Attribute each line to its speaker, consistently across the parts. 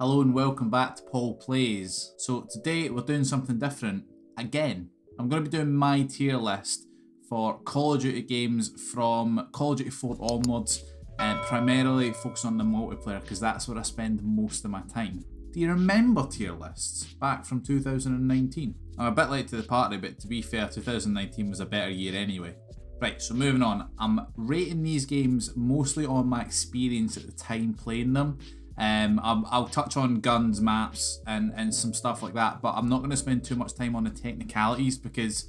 Speaker 1: Hello and welcome back to Paul Plays. So today we're doing something different again. I'm going to be doing my tier list for Call of Duty games from Call of Duty 4 onwards, and primarily focus on the multiplayer because that's where I spend most of my time. Do you remember tier lists back from 2019? I'm a bit late to the party, but to be fair, 2019 was a better year anyway. Right, so moving on, I'm rating these games mostly on my experience at the time playing them. I'll touch on guns, maps, and some stuff like that, but I'm not going to spend too much time on the technicalities because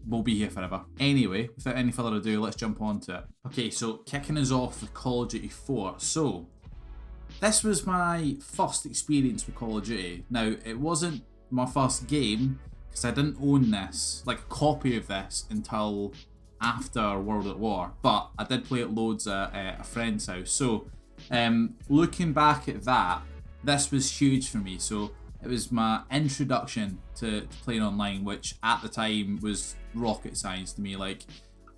Speaker 1: we'll be here forever. Anyway, without any further ado, let's jump on to it. Okay, so kicking us off with Call of Duty 4. So, this was my first experience with Call of Duty. Now, it wasn't my first game because I didn't own this, like a copy of this, until after World at War, but I did play it loads at a friend's house. So, looking back at that, this was huge for me. So it was my introduction to playing online, which at the time was rocket science to me. Like,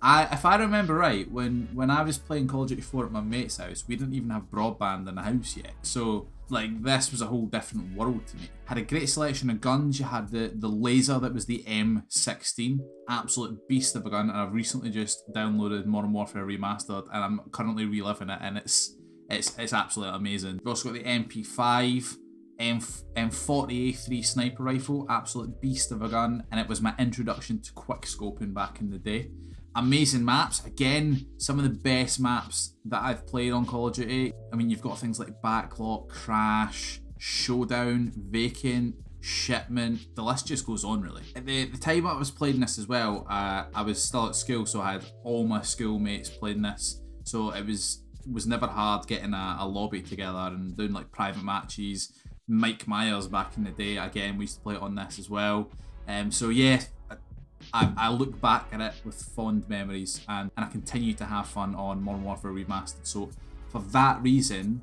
Speaker 1: if I remember right, when I was playing Call of Duty 4 at my mate's house, we didn't even have broadband in the house yet. So like, this was a whole different world to me. Had a great selection of guns. You had the laser that was the M16, absolute beast of a gun, and I've recently just downloaded Modern Warfare Remastered, and I'm currently reliving it, and it's absolutely amazing. We've also got the MP5, M40A3 sniper rifle, absolute beast of a gun, and it was my introduction to quick scoping back in the day. Amazing maps, again, some of the best maps that I've played on Call of Duty. I mean, you've got things like Backlot, Crash, Showdown, Vacant, Shipment, the list just goes on really. At the time I was playing this as well, I was still at school, so I had all my schoolmates playing this, so it was never hard getting a lobby together and doing like private matches. Mike Myers back in the day, again, we used to play it on this as well. So yeah, I look back at it with fond memories, and I continue to have fun on Modern Warfare Remastered. So for that reason,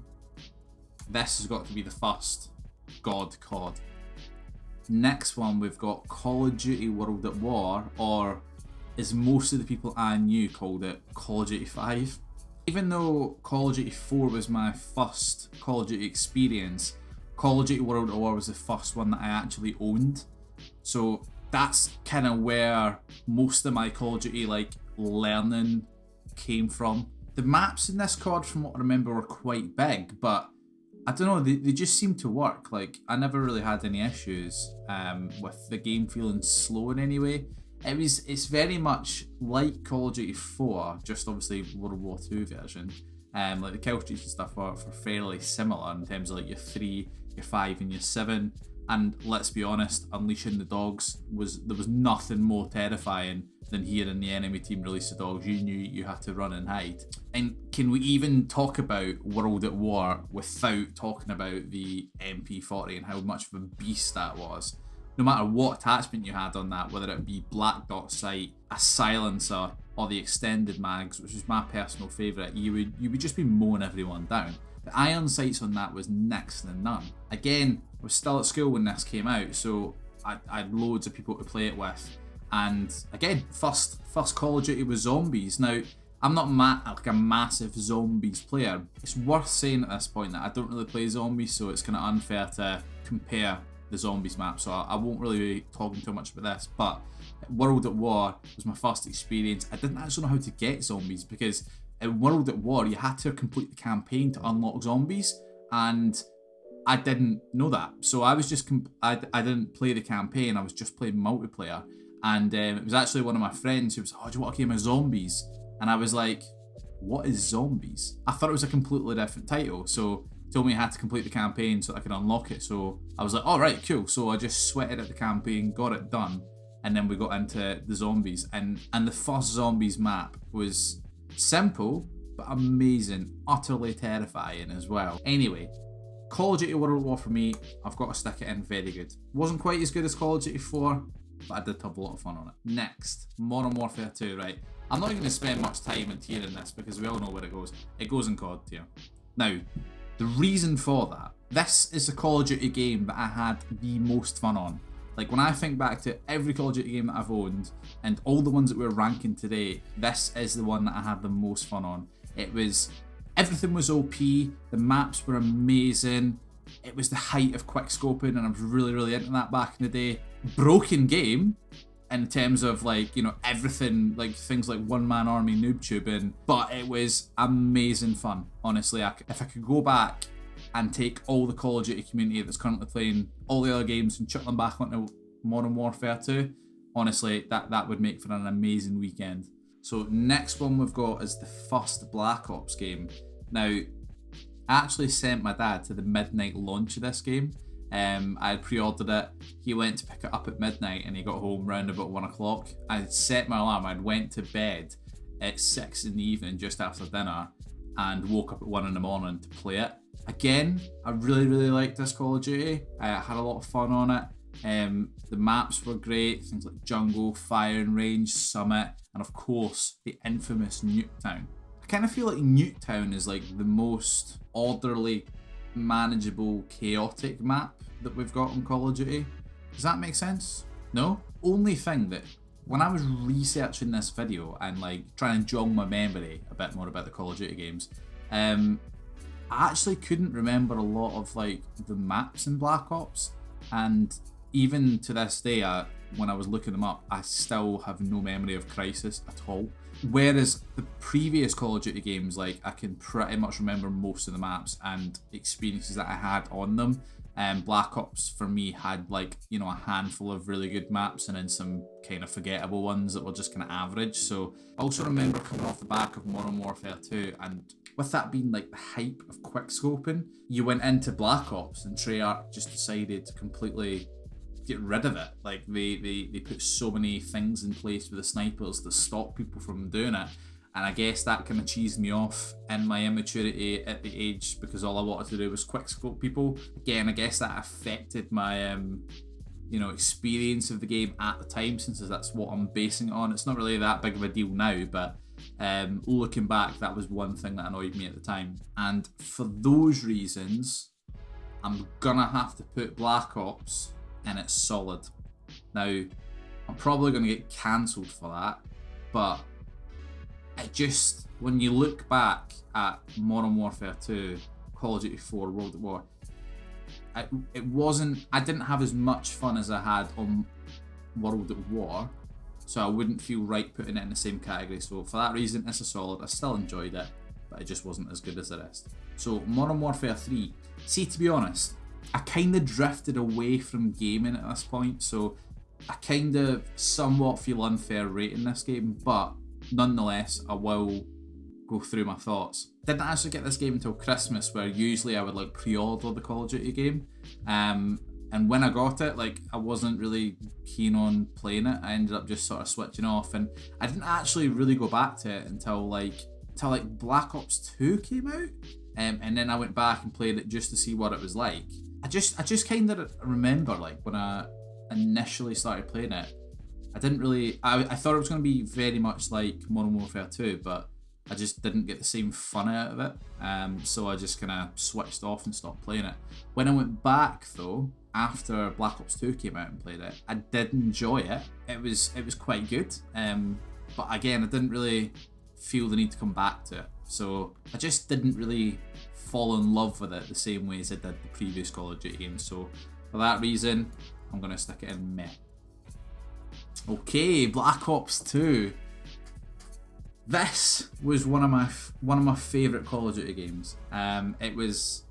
Speaker 1: this has got to be the first COD. Next one, we've got Call of Duty World at War, or as most of the people I knew called it, Call of Duty 5. Even though Call of Duty 4 was my first Call of Duty experience, Call of Duty World at War was the first one that I actually owned. So that's kind of where most of my Call of Duty learning came from. The maps in this COD, from what I remember, were quite big, but I don't know, they just seemed to work. Like, I never really had any issues with the game feeling slow in any way. It's very much like Call of Duty 4, just obviously World War II version. Like the kill streaks and stuff are fairly similar in terms of like your 3, your 5 and your 7. And let's be honest, unleashing the dogs there was nothing more terrifying than hearing the enemy team release the dogs. You knew you had to run and hide. And can we even talk about World at War without talking about the MP40 and how much of a beast that was? No matter what attachment you had on that, whether it be black dot sight, a silencer, or the extended mags, which was my personal favourite, you would just be mowing everyone down. The iron sights on that was next to none. Again, I was still at school when this came out, so I had loads of people to play it with. And again, first Call of Duty was zombies. Now, I'm not like a massive zombies player. It's worth saying at this point that I don't really play zombies, so it's kind of unfair to compare the zombies map, so I won't really be talking too much about this. But World at War was my first experience. I didn't actually know how to get zombies because in World at War you had to complete the campaign to unlock zombies, and I didn't know that. So I was just I didn't play the campaign. I was just playing multiplayer, and it was actually one of my friends who was, "Oh, do you want a game of zombies?" And I was like, "What is zombies?" I thought it was a completely different title, so told me I had to complete the campaign so I could unlock it. So I was like, all right, cool. So I just sweated at the campaign, got it done, and then we got into the zombies. And the first zombies map was simple, but amazing, utterly terrifying as well. Anyway, Call of Duty World at War for me, I've got to stick it in very good. Wasn't quite as good as Call of Duty 4, but I did have a lot of fun on it. Next, Modern Warfare 2, right? I'm not even going to spend much time in tiering this because we all know where it goes. It goes in COD tier. Now, the reason for that, this is the Call of Duty game that I had the most fun on. Like, when I think back to every Call of Duty game that I've owned and all the ones that we're ranking today, this is the one that I had the most fun on. Everything was OP, the maps were amazing, It was the height of quickscoping, and I was really into that back in the day. Broken game in terms of like, you know, everything, like things like one man army noob tubing, but it was amazing fun. Honestly, if I could go back and take all the Call of Duty community that's currently playing all the other games and chuck them back onto Modern Warfare 2, honestly, that would make for an amazing weekend. So next one we've got is the first Black Ops game. Now, I actually sent my dad to the midnight launch of this game. I had pre-ordered it. He went to pick it up at midnight and he got home round about 1 o'clock. I had set my alarm. I went to bed at 6 in the evening just after dinner and woke up at 1 in the morning to play it. Again, I really liked this Call of Duty. I had a lot of fun on it. The maps were great, things like Jungle, Firing Range, Summit, and of course the infamous Nuketown. I kind of feel like Nuketown is like the most orderly, manageable, chaotic map that we've got on Call of Duty. Does that make sense? No? Only thing that when I was researching this video and like trying to jog my memory a bit more about the Call of Duty games, I actually couldn't remember a lot of like the maps in Black Ops, and even to this day, when I was looking them up, I still have no memory of Crisis at all. Whereas the previous Call of Duty games, like I can pretty much remember most of the maps and experiences that I had on them. Black Ops for me had like, you know, a handful of really good maps and then some kind of forgettable ones that were just kind of average. So I also remember coming off the back of Modern Warfare 2, and with that being like the hype of quickscoping, you went into Black Ops and Treyarch just decided to completely get rid of it. Like they put so many things in place with the snipers to stop people from doing it, and I guess that kind of cheesed me off in my immaturity at the age, because all I wanted to do was quickscope people. Again, I guess that affected my you know, experience of the game at the time, since that's what I'm basing it on. It's not really that big of a deal now, but looking back, that was one thing that annoyed me at the time. And for those reasons, I'm gonna have to put Black Ops in its solid. Now, I'm probably gonna get cancelled for that, but it just, when you look back at Modern Warfare 2, Call of Duty 4, World at War, I didn't have as much fun as I had on World at War, so I wouldn't feel right putting it in the same category. So for that reason, it's a solid. I still enjoyed it, but it just wasn't as good as the rest. So Modern Warfare 3, see, to be honest, I kind of drifted away from gaming at this point, so I kind of somewhat feel unfair rating this game, but nonetheless, I will go through my thoughts. Didn't actually get this game until Christmas, where usually I would like pre-order the Call of Duty game, and when I got it, like I wasn't really keen on playing it. I ended up just sort of switching off, and I didn't actually really go back to it until Black Ops 2 came out, and then I went back and played it just to see what it was like. I just kind of remember, like, when I initially started playing it, I didn't really, I thought it was going to be very much like Modern Warfare 2, but I just didn't get the same fun out of it, so I just kind of switched off and stopped playing it. When I went back though, after Black Ops 2 came out and played it, I did enjoy it. It was quite good, but again, I didn't really feel the need to come back to it, so I just didn't really fall in love with it the same way as I did the previous Call of Duty games. So for that reason, I'm going to stick it in meh. Okay, Black Ops 2. This was one of my favourite Call of Duty games. It was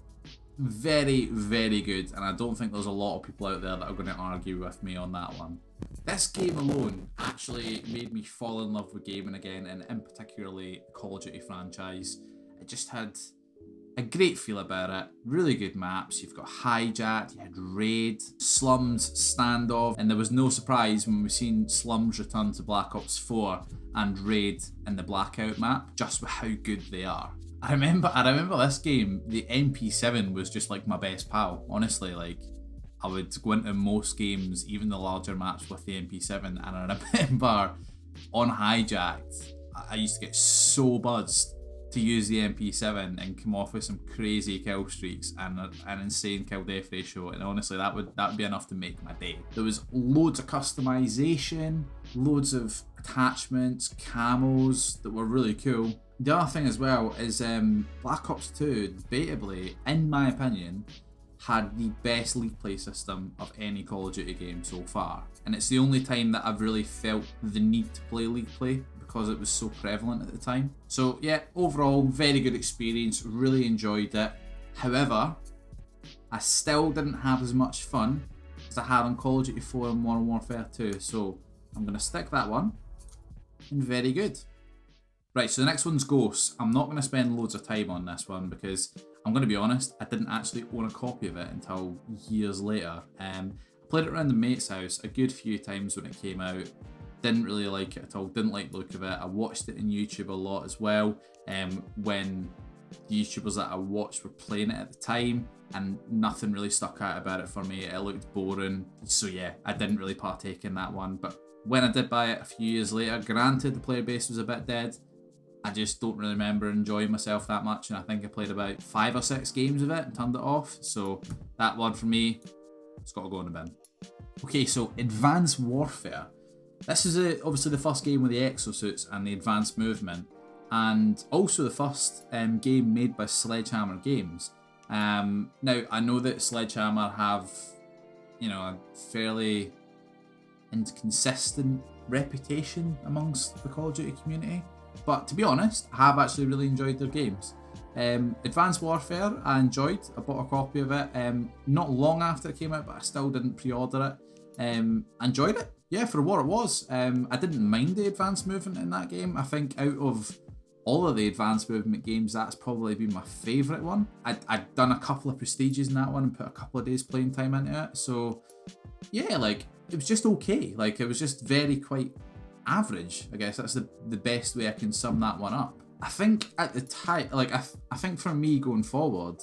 Speaker 1: very good, and I don't think there's a lot of people out there that are going to argue with me on that one. This game alone actually made me fall in love with gaming again, and in particularly the Call of Duty franchise. It just had a great feel about it, really good maps. You've got Hijacked, you had Raid, Slums Standoff, and there was no surprise when we've seen Slums return to Black Ops 4 and Raid in the Blackout map, just with how good they are. I remember this game, the MP7 was just like my best pal, honestly. Like, I would go into most games, even the larger maps, with the MP7, and I remember on Hijacked, I used to get so buzzed to use the MP7 and come off with some crazy kill streaks and an insane kill death ratio, and honestly that would be enough to make my day. There was loads of customization, loads of attachments, camos that were really cool. The other thing as well is Black Ops 2, debatably, in my opinion, had the best league play system of any Call of Duty game so far. And it's the only time that I've really felt the need to play league play because it was so prevalent at the time. So yeah, overall, very good experience, really enjoyed it. However, I still didn't have as much fun as I had on Call of Duty 4 and Modern Warfare 2. So I'm going to stick that one in very good. Right, so the next one's Ghosts. I'm not going to spend loads of time on this one because I'm going to be honest, I didn't actually own a copy of it until years later. I played it around the mate's house a good few times when it came out. Didn't really like it at all, didn't like the look of it. I watched it in YouTube a lot as well when the YouTubers that I watched were playing it at the time, and nothing really stuck out about it for me. It looked boring. So yeah, I didn't really partake in that one. But when I did buy it a few years later, granted the player base was a bit dead, I just don't really remember enjoying myself that much, and I think I played about 5 or 6 games of it and turned it off. So that one for me, it's got to go in the bin. Okay, so Advanced Warfare. This is obviously the first game with the exosuits and the advanced movement, and also the first game made by Sledgehammer Games. Now, I know that Sledgehammer have, a fairly inconsistent reputation amongst the Call of Duty community. But to be honest, I have actually really enjoyed their games. Advanced Warfare, I enjoyed. I bought a copy of it not long after it came out, but I still didn't pre-order it. Enjoyed it, yeah, for what it was. I didn't mind the advanced movement in that game. I think out of all of the advanced movement games, that's probably been my favourite one. I'd done a couple of prestiges in that one and put a couple of days playing time into it. So yeah, it was just okay. It was just quite average, I guess. That's the best way I can sum that one up. I think at the time, I think for me going forward,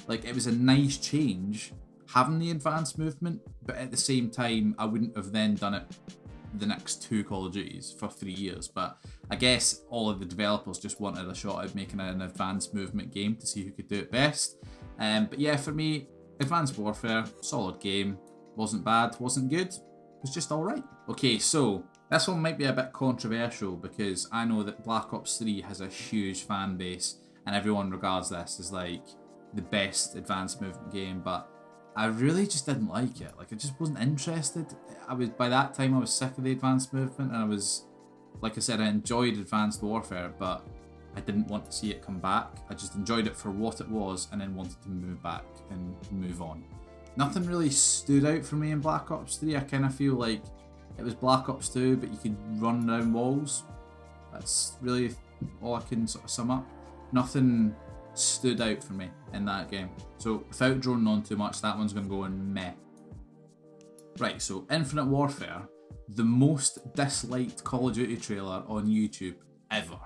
Speaker 1: it was a nice change having the advanced movement, but at the same time, I wouldn't have then done it the next 2 Call of Duties for 3 years. But I guess all of the developers just wanted a shot at making an advanced movement game to see who could do it best. But yeah, for me, Advanced Warfare, solid game. Wasn't bad, wasn't good, it was just alright. Okay, so this one might be a bit controversial because I know that Black Ops 3 has a huge fan base and everyone regards this as the best advanced movement game, but I really just didn't like it. I just wasn't interested. By that time I was sick of the advanced movement, and I was, like I said, I enjoyed Advanced Warfare, but I didn't want to see it come back. I just enjoyed it for what it was and then wanted to move back and move on. Nothing really stood out for me in Black Ops 3. I kind of feel like it was Black Ops 2, but you could run down walls. That's really all I can sort of sum up. Nothing stood out for me in that game. So without droning on too much, that one's going to go in meh. Right, so Infinite Warfare, the most disliked Call of Duty trailer on YouTube ever.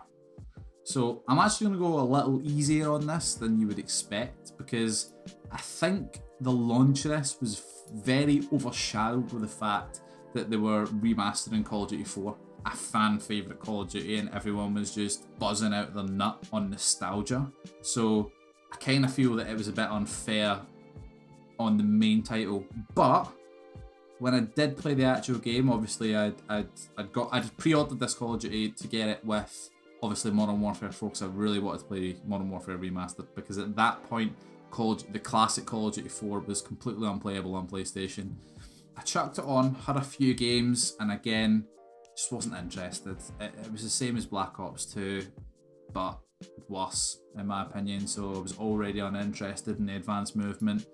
Speaker 1: So I'm actually going to go a little easier on this than you would expect, because I think the launch of this was very overshadowed with the fact that they were remastering Call of Duty 4, a fan favourite Call of Duty, and everyone was just buzzing out their nut on nostalgia. So I kind of feel that it was a bit unfair on the main title. But when I did play the actual game, obviously I'd pre-ordered this Call of Duty to get it with obviously Modern Warfare 4, because I really wanted to play Modern Warfare Remastered, because at that point the classic Call of Duty 4 was completely unplayable on PlayStation. I chucked it on, had a few games, and again, just wasn't interested. It was the same as Black Ops 2, but worse, in my opinion. So I was already uninterested in the advanced movement,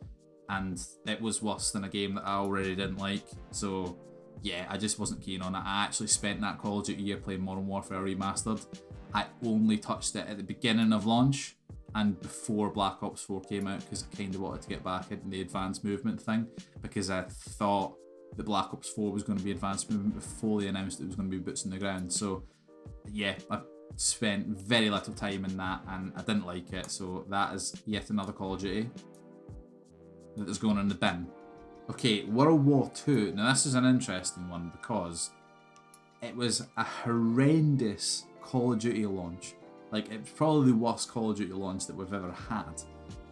Speaker 1: and it was worse than a game that I already didn't like. So yeah, I just wasn't keen on it. I actually spent that Call of Duty year playing Modern Warfare Remastered. I only touched it at the beginning of launch and before Black Ops 4 came out, because I kind of wanted to get back into the advanced movement thing, because I thought that Black Ops 4 was going to be advanced movement before they announced it was going to be boots on the ground. So yeah, I spent very little time in that and I didn't like it. So that is yet another Call of Duty that is going in the bin. Okay, World War II. Now this is an interesting one because it was a horrendous Call of Duty launch. It was probably the worst Call of Duty launch that we've ever had.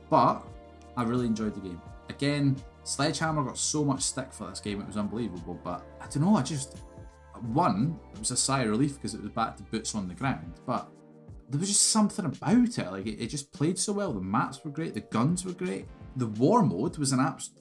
Speaker 1: But I really enjoyed the game. Again, Sledgehammer got so much stick for this game, it was unbelievable. But I don't know, it was a sigh of relief because it was back to boots on the ground. But there was just something about it. It just played so well. The maps were great, the guns were great. The war mode was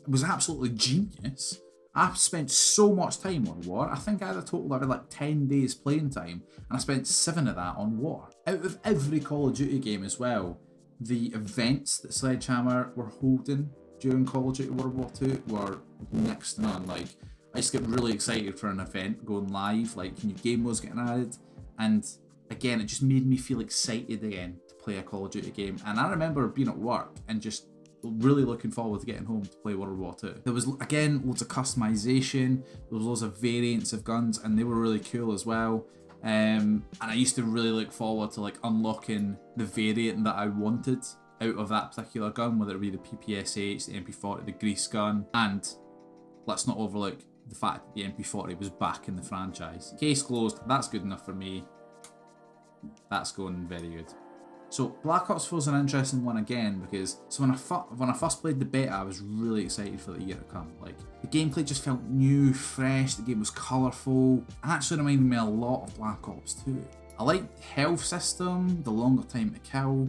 Speaker 1: was absolutely genius. I spent so much time on war. I think I had a total of like 10 days playing time, and I spent 7 of that on war. Out of every Call of Duty game as well, the events that Sledgehammer were holding during Call of Duty World War II were next to none. Like, I used to get really excited for an event going live, like new game modes getting added, and again, it just made me feel excited again to play a Call of Duty game. And I remember being at work and just really looking forward to getting home to play World War II. There was, again, loads of customization, there was loads of variants of guns, and they were really cool as well. And I used to really look forward to like unlocking the variant that I wanted out of that particular gun, whether it be the PPSH, the MP40, the grease gun, and let's not overlook the fact that the MP40 was back in the franchise. Case closed, that's good enough for me. That's going very good. So Black Ops 4 is an interesting one again, because when I first played the beta, I was really excited for the year to come. Like, the gameplay just felt new, fresh, the game was colourful. It actually reminded me a lot of Black Ops 2. I liked the health system, the longer time to kill,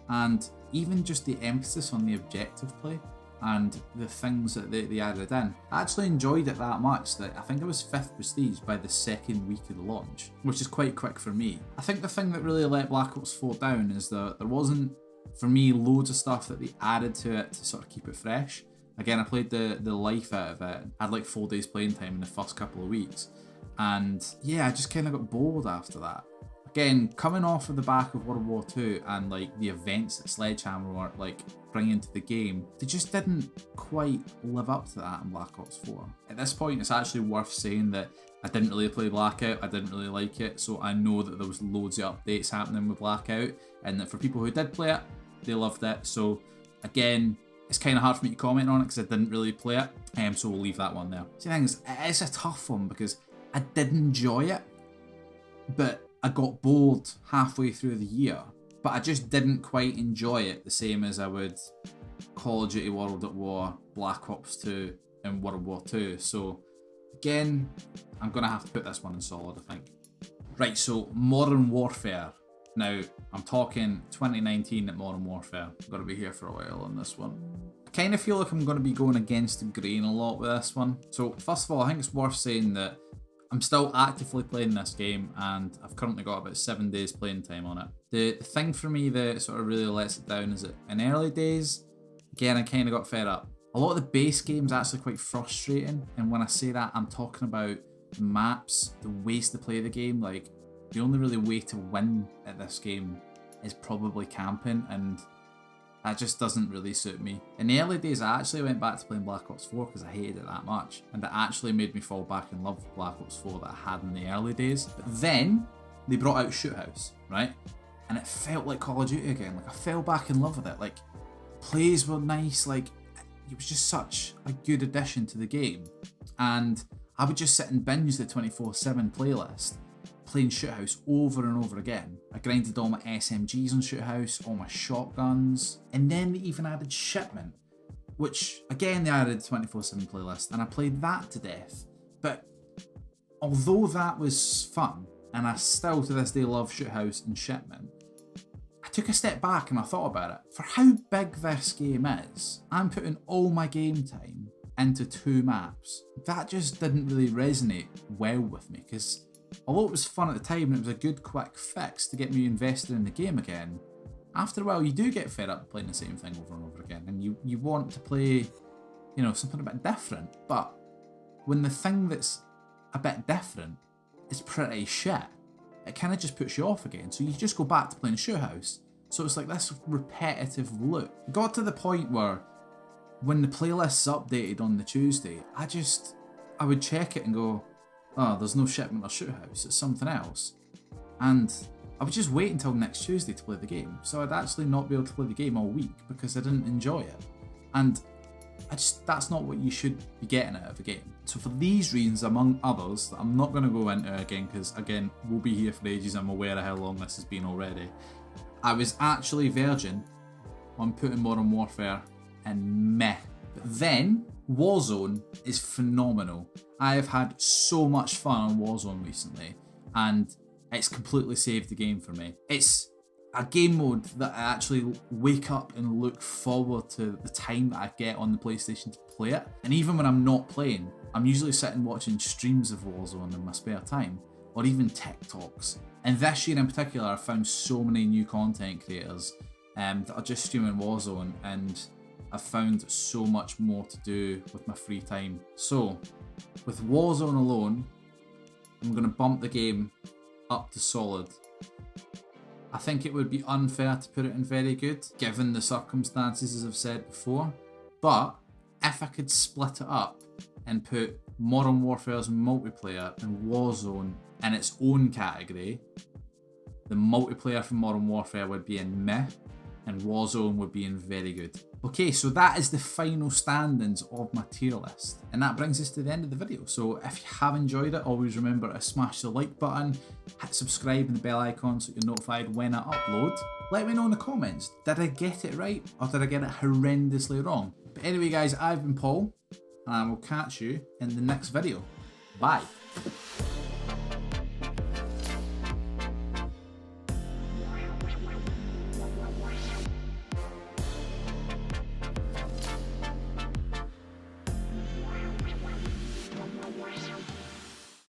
Speaker 1: and even just the emphasis on the objective play and the things that they added in. I actually enjoyed it that much that I think I was 5th prestige by the 2nd week of the launch, which is quite quick for me. I think the thing that really let Black Ops 4 down is that there wasn't, for me, loads of stuff that they added to it to sort of keep it fresh. Again, I played the life out of it. I had like 4 days playing time in the first couple of weeks. And yeah, I just kind of got bored after that. Again, coming off of the back of World War II and like the events that Sledgehammer were like bringing to the game, they just didn't quite live up to that in Black Ops 4. At this point, it's actually worth saying that I didn't really play Blackout, I didn't really like it, so I know that there was loads of updates happening with Blackout, and that for people who did play it, they loved it. So again, it's kind of hard for me to comment on it because I didn't really play it, so we'll leave that one there. See, the thing is, it's a tough one because I did enjoy it, but I got bored halfway through the year, but I just didn't quite enjoy it the same as I would Call of Duty World at War, Black Ops 2, and World War II. So again, I'm going to have to put this one in solid, I think. Right, so Modern Warfare. Now, I'm talking 2019 at Modern Warfare. I've got to be here for a while on this one. I kind of feel like I'm going to be going against the grain a lot with this one. So first of all, I think it's worth saying that I'm still actively playing this game, and I've currently got about 7 days playing time on it. The thing for me that sort of really lets it down is that in early days, again, I kind of got fed up. A lot of the base game's actually quite frustrating, and when I say that, I'm talking about the maps, the ways to play the game. Like, the only really way to win at this game is probably camping, and that just doesn't really suit me. In the early days, I actually went back to playing Black Ops 4 because I hated it that much, and it actually made me fall back in love with Black Ops 4 that I had in the early days. But then they brought out Shoot House, right? And it felt like Call of Duty again. Like, I fell back in love with it. Like, plays were nice. Like, it was just such a good addition to the game. And I would just sit and binge the 24/7 playlist, playing Shoot House over and over again. I grinded all my SMGs on Shoot House, all my shotguns, and then they even added Shipment, which again they added a 24/7 playlist, and I played that to death. But although that was fun, and I still to this day love Shoot House and Shipment, I took a step back and I thought about it. For how big this game is, I'm putting all my game time into 2 maps. That just didn't really resonate well with me, because although it was fun at the time and it was a good quick fix to get me invested in the game again, after a while you do get fed up playing the same thing over and over again, and you want to play, you know, something a bit different. But when the thing that's a bit different is pretty shit, it kind of just puts you off again, so you just go back to playing Shoot House. So it's like this repetitive loop. It got to the point where when the playlist's updated on the Tuesday, I would check it and go, oh, there's no Shipment or Shoot House, it's something else. And I would just wait until next Tuesday to play the game. So I'd actually not be able to play the game all week because I didn't enjoy it. And that's not what you should be getting out of a game. So for these reasons, among others, that I'm not going to go into again, because again, we'll be here for ages, I'm aware of how long this has been already. I was actually virgin on putting Modern Warfare in meh. But then, Warzone is phenomenal. I have had so much fun on Warzone recently, and it's completely saved the game for me. It's a game mode that I actually wake up and look forward to the time that I get on the PlayStation to play it. And even when I'm not playing, I'm usually sitting watching streams of Warzone in my spare time, or even TikToks. And this year in particular, I found so many new content creators that are just streaming Warzone, and I've found so much more to do with my free time. So, with Warzone alone, I'm going to bump the game up to solid. I think it would be unfair to put it in very good, given the circumstances as I've said before. But if I could split it up and put Modern Warfare's multiplayer and Warzone in its own category, the multiplayer from Modern Warfare would be in meh, and Warzone would be in very good. Okay, so that is the final standings of my tier list. And that brings us to the end of the video. So if you have enjoyed it, always remember to smash the like button, hit subscribe and the bell icon so you're notified when I upload. Let me know in the comments, did I get it right or did I get it horrendously wrong? But anyway guys, I've been Paul, and I will catch you in the next video. Bye.